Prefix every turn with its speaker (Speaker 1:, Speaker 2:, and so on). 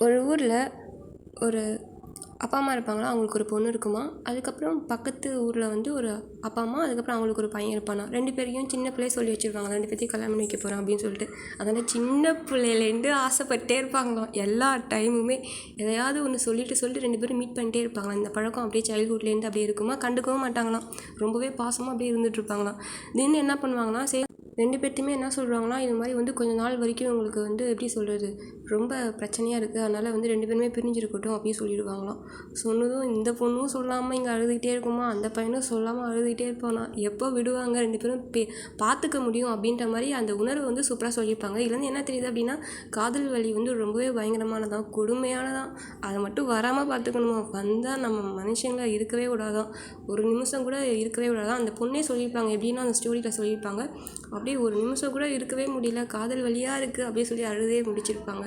Speaker 1: ஒரு ஊரில் ஒரு அப்பா அம்மா இருப்பாங்களா, அவங்களுக்கு ஒரு பொண்ணு இருக்குமா. அதுக்கப்புறம் பக்கத்து ஊரில் வந்து ஒரு அப்பா அம்மா, அதுக்கப்புறம் அவங்களுக்கு ஒரு பையன் இருப்பானா. 2 பேரையும் சின்ன பிள்ளைய சொல்லி வச்சுருவாங்க, 2 பேர்த்தையும் கல்யாணம் பண்ணி வைக்க போகிறேன் அப்படின்னு சொல்லிட்டு. அதனால் சின்ன பிள்ளையிலேருந்து ஆசைப்பட்டே இருப்பாங்களாம். எல்லா டைமுமே எதையாவது ஒன்று சொல்லிட்டு 2 பேரும் மீட் பண்ணிட்டே இருப்பாங்களாம். இந்த பழக்கம் அப்படியே சைல்ட்ஹுட்லேருந்து அப்படியே இருக்குமா, கண்டுக்கவும் மாட்டாங்களாம். ரொம்பவே பாசமாக அப்படியே இருந்துகிட்டு இருப்பாங்களாம். திடீர்னு என்ன பண்ணுவாங்கன்னா, 2 பேர்த்தையுமே என்ன சொல்கிறாங்கன்னா, இது மாதிரி வந்து கொஞ்ச நாள் வரைக்கும் உங்களுக்கு வந்து எப்படி சொல்கிறது, ரொம்ப பிரச்சனையாக இருக்குது, அதனால் வந்து 2 பேருமே பிரிஞ்சிருக்கட்டும் அப்படின்னு சொல்லிடுவாங்களாம். சொன்னதும் இந்த பொண்ணும் சொல்லாமல் இங்கே அழுதுகிட்டே இருக்குமா, அந்த பையனும் சொல்லாமல் அழுதுகிட்டே இருப்பானா. எப்போ விடுவாங்க 2 பேரும் பார்த்துக்க முடியும் அப்படின்ற மாதிரி அந்த உணர்வு வந்து சூப்பராக சொல்லியிருப்பாங்க. இதுலேருந்து என்ன தெரியுது அப்படின்னா, காதல் வலி வந்து ரொம்பவே பயங்கரமானதான், கொடுமையானதான். அதை மட்டும் வராமல் பார்த்துக்கணுமா, வந்தால் நம்ம மனுஷங்களை இருக்கவே விடாதான், ஒரு நிமிஷம் கூட இருக்கவே விடாதான். அந்த பொண்ணே சொல்லியிருப்பாங்க, எப்படின்னா அந்த ஸ்டோரியில் சொல்லியிருப்பாங்க, அப்படியே ஒரு நிமிஷம் கூட இருக்கவே முடியல, காதல் வலியாக இருக்குது அப்படியே சொல்லி அழுதே முடிச்சிருப்பாங்க.